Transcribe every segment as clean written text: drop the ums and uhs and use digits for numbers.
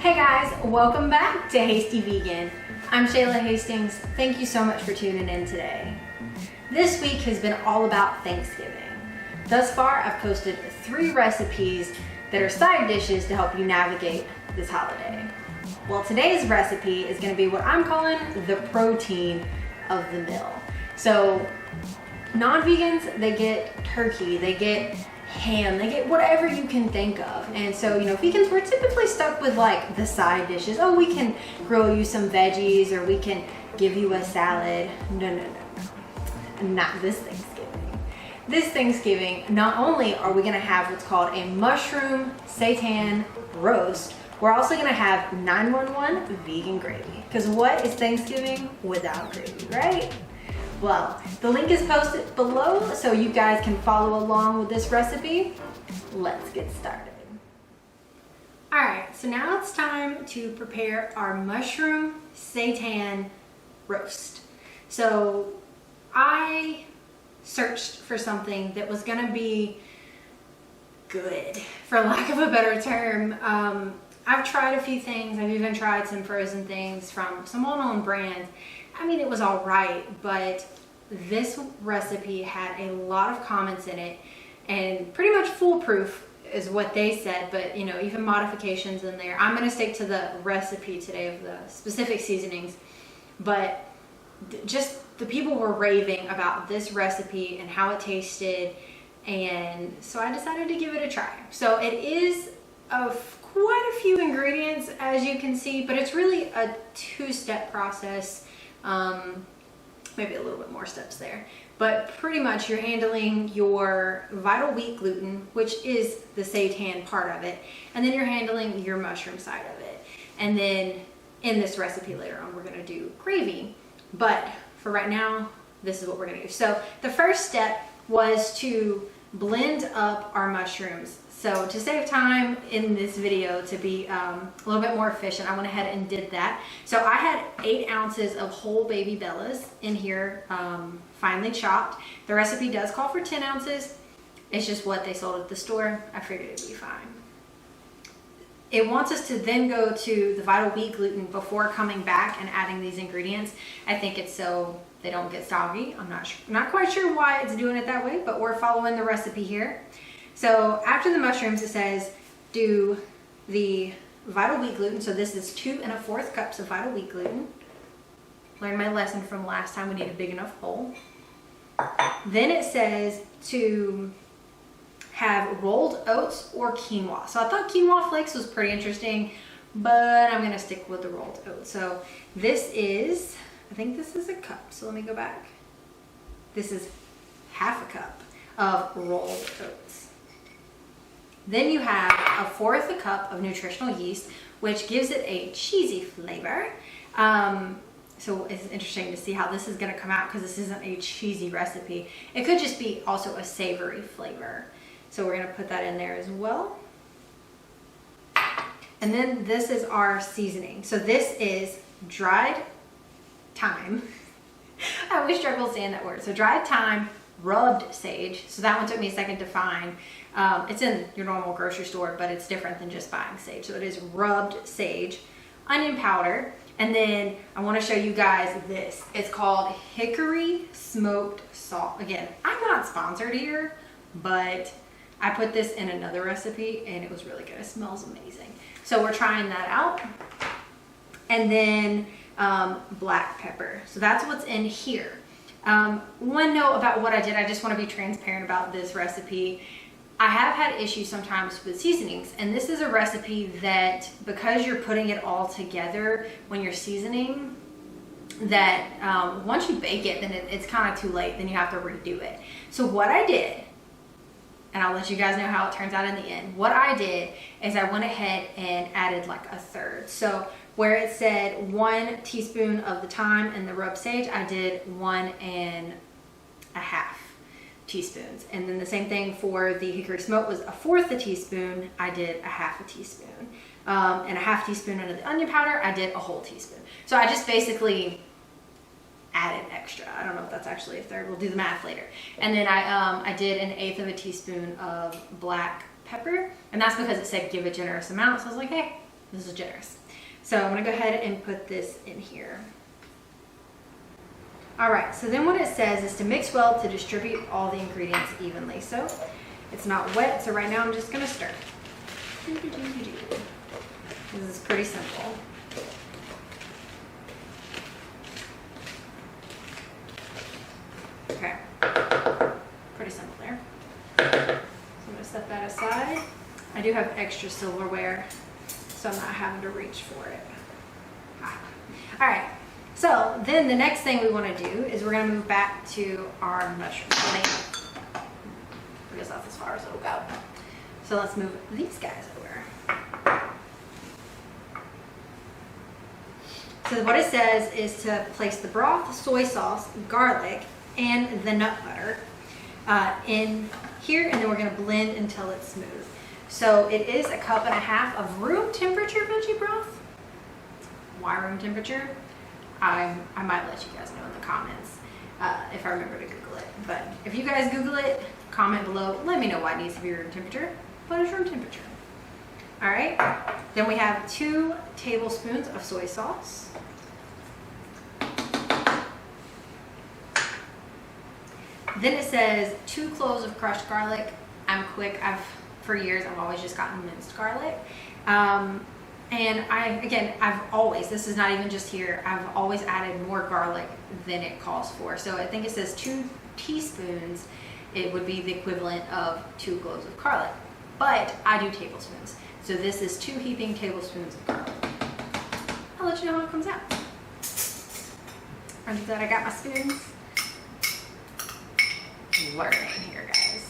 Hey guys, welcome back to Hasty Vegan. I'm Shayla Hastings. Thank you so much for tuning in today. This week has been all about Thanksgiving. Thus far, I've posted 3 recipes that are side dishes to help you navigate this holiday. Well, today's recipe is going to be what I'm calling the protein of the meal. So, non-vegans, they get turkey, they get ham, they get whatever you can think of. And so, vegans, we're typically stuck with like the side dishes. Oh, we can grill you some veggies or we can give you a salad. No. Not this Thanksgiving. This Thanksgiving, not only are we gonna have what's called a Mushroom Seitan Roast, we're also gonna have 911 vegan gravy. Because what is Thanksgiving without gravy, right? Well, the link is posted below so you guys can follow along with this recipe. Let's get started. All right, so now it's time to prepare our Mushroom Seitan Roast. So I searched for something that was gonna be good, for lack of a better term. I've tried a few things. I've even tried some frozen things from some well-known brands. I mean, it was all right, but this recipe had a lot of comments in it and pretty much foolproof is what they said, but even modifications in there. I'm gonna stick to the recipe today of the specific seasonings, but just the people were raving about this recipe and how it tasted, and so I decided to give it a try. So it is of quite a few ingredients, as you can see, but it's really a 2-step process. Maybe a little bit more steps there, but pretty much you're handling your vital wheat gluten, which is the seitan part of it, and then you're handling your mushroom side of it. And then in this recipe later on, we're gonna do gravy, but for right now, this is what we're gonna do. So the first step was to blend up our mushrooms. So to save time in this video, to be a little bit more efficient, I went ahead and did that. So I had 8 ounces of whole baby bellas in here, finely chopped. The recipe does call for 10 ounces. It's just what they sold at the store. I figured it'd be fine. It wants us to then go to the vital wheat gluten before coming back and adding these ingredients. I think it's so they don't get soggy. I'm not quite sure why it's doing it that way, but we're following the recipe here. So after the mushrooms, it says do the vital wheat gluten. So this is 2 1/4 cups of vital wheat gluten. Learned my lesson from last time, we need a big enough bowl. Then it says to have rolled oats or quinoa. So I thought quinoa flakes was pretty interesting, but I'm gonna stick with the rolled oats. So this is, I think this is a cup. So let me go back. This is 1/2 cup of rolled oats. Then you have 1/4 cup of nutritional yeast, which gives it a cheesy flavor. So it's interesting to see how this is gonna come out because this isn't a cheesy recipe. It could just be also a savory flavor. So we're gonna put that in there as well. And then this is our seasoning. So this is dried thyme. I always struggle saying that word. So dried thyme, rubbed sage. So that one took me a second to find. It's in your normal grocery store, but it's different than just buying sage. So it is rubbed sage, onion powder, and then I want to show you guys this. It's called hickory smoked salt. Again, I'm not sponsored here, but I put this in another recipe and it was really good. It smells amazing. So we're trying that out. And then black pepper. So that's what's in here. One note about what I did, I just want to be transparent about this recipe. I have had issues sometimes with seasonings, and this is a recipe that because you're putting it all together when you're seasoning, that once you bake it, then it's kind of too late, then you have to redo it. So what I did, and I'll let you guys know how it turns out in the end, what I did is I went ahead and added like 1/3. So where it said 1 teaspoon of the thyme and the rubbed sage, I did 1 1/2 teaspoons. And then the same thing for the hickory smoke was 1/4 teaspoon, I did 1/2 teaspoon. And 1/2 teaspoon of the onion powder, I did a whole teaspoon. So I just basically added extra. I don't know if that's actually 1/3. We'll do the math later. And then I did 1/8 teaspoon of black pepper, and that's because it said give a generous amount. So I was like, hey, This is generous. So I'm gonna go ahead and put this in here. All right, so then what it says is to mix well to distribute all the ingredients evenly. So it's not wet, so right now I'm just gonna stir. This is pretty simple. Okay, pretty simple there. So I'm gonna set that aside. I do have extra silverware, so I'm not having to reach for it. All right, so then the next thing we wanna do is we're gonna move back to our mushroom seitan. I guess that's as far as it'll go. So let's move these guys over. So what it says is to place the broth, soy sauce, garlic, and the nut butter in here, and then we're gonna blend until it's smooth. So it is 1.5 cups of room temperature veggie broth. Why room temperature? I might let you guys know in the comments if I remember to Google it. But if you guys Google it, comment below, let me know why it needs to be room temperature, but it's room temperature. All right, then we have 2 tablespoons of soy sauce. Then it says 2 cloves of crushed garlic. I'm quick, for years I've always just gotten minced garlic. And I've always, this is not even just here, I've always added more garlic than it calls for. So I think it says 2 teaspoons, it would be the equivalent of 2 cloves of garlic. But I do tablespoons. So this is 2 heaping tablespoons of garlic. I'll let you know how it comes out. Aren't you glad I got my spoons? Learning here, guys.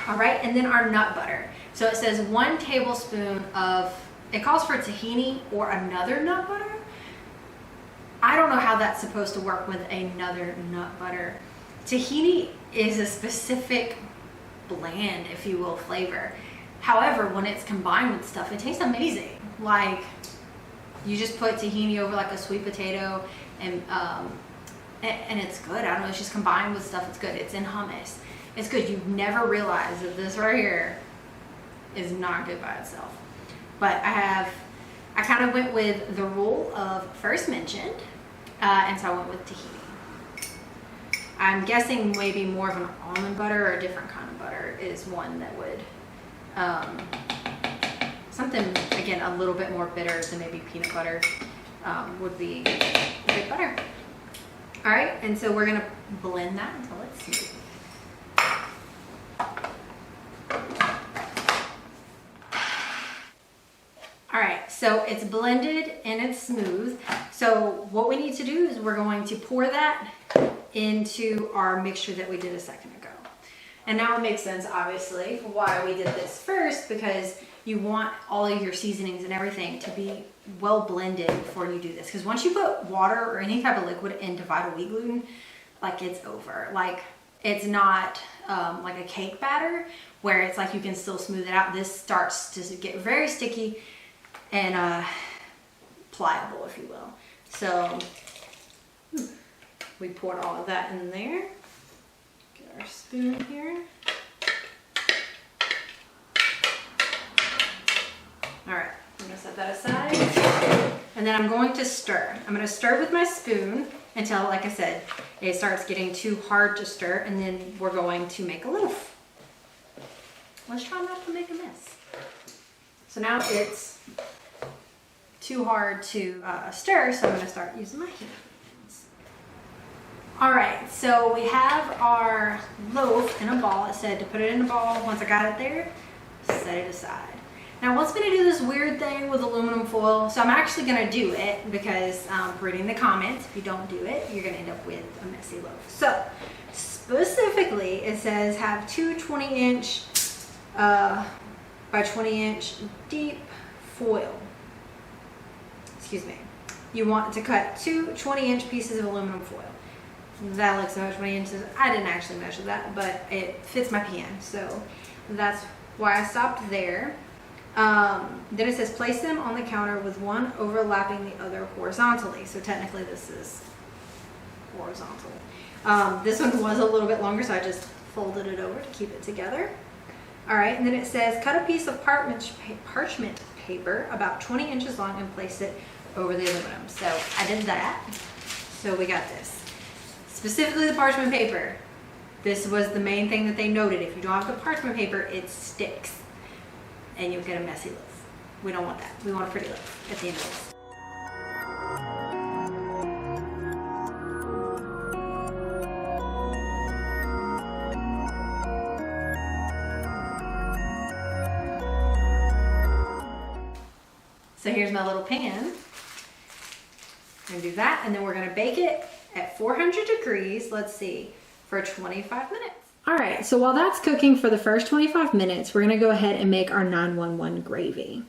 All right, and then our nut butter. So it says 1 tablespoon of, it calls for tahini or another nut butter. I don't know how that's supposed to work with another nut butter. Tahini is a specific bland, if you will, flavor. However, when it's combined with stuff, it tastes amazing. Like, you just put tahini over like a sweet potato and it's good. I don't know, it's just combined with stuff, it's good. It's in hummus. It's good. You never realize that this right here is not good by itself. But I kind of went with the rule of first mentioned, and so I went with tahini. I'm guessing maybe more of an almond butter or a different kind of butter is one that would, something, again, a little bit more bitter than maybe peanut butter would be good butter. All right, and so we're gonna blend that until it's smooth. All right, so it's blended and it's smooth. So what we need to do is we're going to pour that into our mixture that we did a second ago. And now it makes sense, obviously, why we did this first, because you want all of your seasonings and everything to be well blended before you do this. Because once you put water or any type of liquid into Vital Wheat gluten, like, it's over. Like, it's not like a cake batter where it's like you can still smooth it out. This starts to get very sticky and pliable, if you will. So we poured all of that in there. Get our spoon here. All right, I'm gonna set that aside. And then I'm going to stir. I'm gonna stir with my spoon until, like I said, it starts getting too hard to stir, and then we're going to make a loaf. Let's try not to make a mess. So now it's too hard to stir, so I'm gonna start using my hands. All right, so we have our loaf in a ball. It said to put it in a ball. Once I got it there, set it aside. Now it wants me to do this weird thing with aluminum foil, so I'm actually gonna do it because reading the comments, if you don't do it, you're gonna end up with a messy loaf. So specifically, it says have 2 20-inch by 20-inch deep foil. Excuse me. You want to cut 2 20-inch pieces of aluminum foil. That looks about 20 inches. I didn't actually measure that, but it fits my pan, so that's why I stopped there. Then it says place them on the counter with one overlapping the other horizontally. So technically this is horizontal. This one was a little bit longer, so I just folded it over to keep it together. All right, and then it says, cut a piece of parchment paper about 20 inches long and place it over the aluminum. So I did that. So we got this. Specifically the parchment paper. This was the main thing that they noted. If you don't have the parchment paper, it sticks and you'll get a messy loaf. We don't want that. We want a pretty loaf at the end of this. So here's my little pan. I'm gonna do that, and then we're gonna bake it at 400 degrees, let's see, for 25 minutes. All right, so while that's cooking for the first 25 minutes, we're gonna go ahead and make our 911 gravy.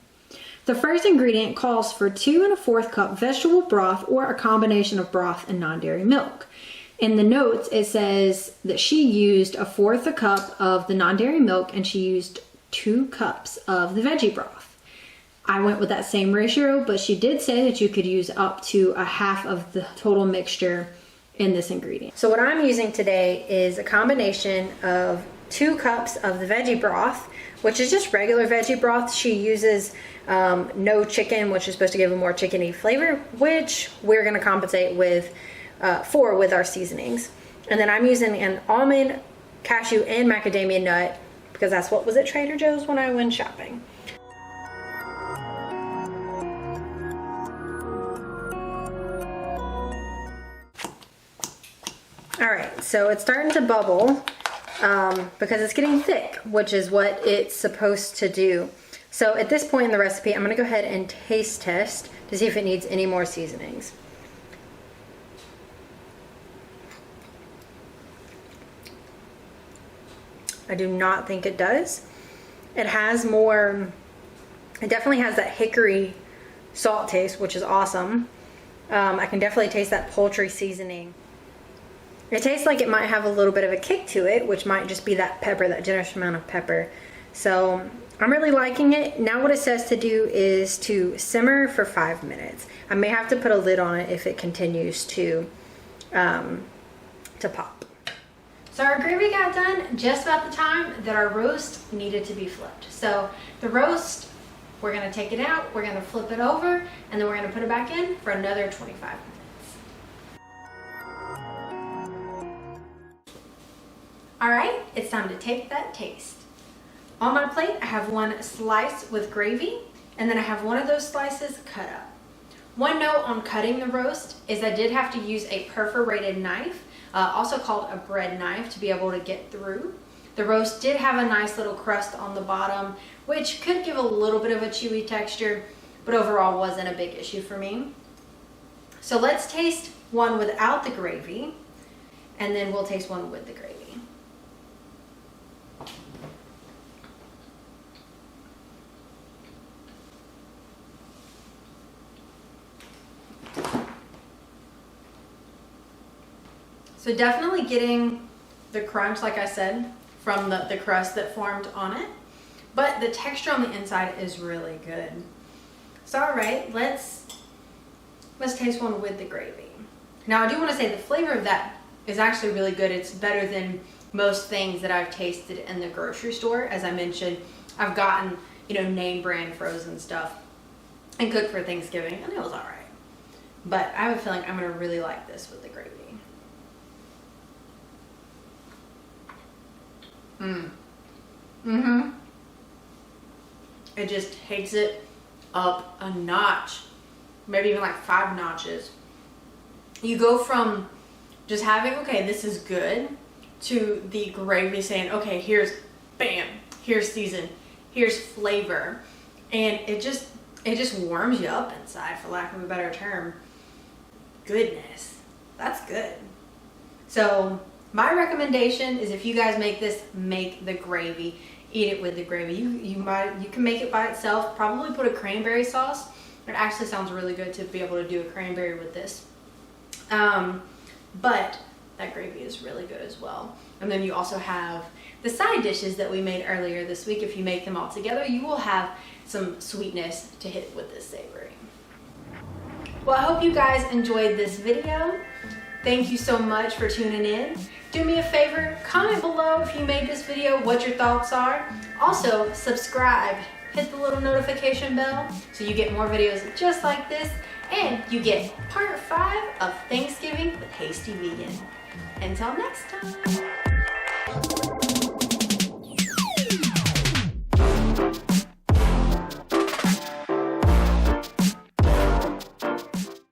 The first ingredient calls for 2 1/4 cup vegetable broth or a combination of broth and non-dairy milk. In the notes, it says that she used 1/4 cup of the non-dairy milk and she used 2 cups of the veggie broth. I went with that same ratio, but she did say that you could use up to 1/2 of the total mixture in this ingredient. So what I'm using today is a combination of 2 cups of the veggie broth, which is just regular veggie broth. She uses no chicken, which is supposed to give a more chickeny flavor, which we're gonna compensate with with our seasonings. And then I'm using an almond, cashew, and macadamia nut because that's what was at Trader Joe's when I went shopping. All right, so it's starting to bubble because it's getting thick, which is what it's supposed to do. So at this point in the recipe, I'm gonna go ahead and taste test to see if it needs any more seasonings. I do not think it does. It has more, it definitely has that hickory salt taste, which is awesome. I can definitely taste that poultry seasoning. It tastes like it might have a little bit of a kick to it, which might just be that pepper, that generous amount of pepper. So I'm really liking it. Now what it says to do is to simmer for 5 minutes. I may have to put a lid on it if it continues to pop. So our gravy got done just about the time that our roast needed to be flipped. So the roast, we're gonna take it out, we're gonna flip it over, and then we're gonna put it back in for another 25 minutes. All right, it's time to take that taste. On my plate, I have 1 slice with gravy, and then I have 1 of those slices cut up. One note on cutting the roast is I did have to use a perforated knife, also called a bread knife, to be able to get through. The roast did have a nice little crust on the bottom, which could give a little bit of a chewy texture, but overall wasn't a big issue for me. So let's taste one without the gravy, and then we'll taste one with the gravy. So definitely getting the crunch, like I said, from the crust that formed on it, but the texture on the inside is really good. So all right, let's taste one with the gravy. Now I do want to say the flavor of that is actually really good. It's better than most things that I've tasted in the grocery store. As I mentioned, I've gotten, name brand frozen stuff and cooked for Thanksgiving, and it was all right. But I have a feeling I'm gonna really like this with the gravy. It just takes it up a notch, maybe even like 5 notches. You go from just having, okay, this is good, to the gravy saying, okay, here's, bam, here's season, here's flavor. And it just warms you up inside, for lack of a better term. Goodness, that's good. So my recommendation is if you guys make this, make the gravy. Eat it with the gravy. You can make it by itself. Probably put a cranberry sauce. It actually sounds really good to be able to do a cranberry with this. But that gravy is really good as well. And then you also have the side dishes that we made earlier this week. If you make them all together, you will have some sweetness to hit with this savory. Well, I hope you guys enjoyed this video. Thank you so much for tuning in. Do me a favor, comment below if you made this video, what your thoughts are. Also, subscribe, hit the little notification bell so you get more videos just like this, and you get part 5 of Thanksgiving with Hasty Vegan. Until next time.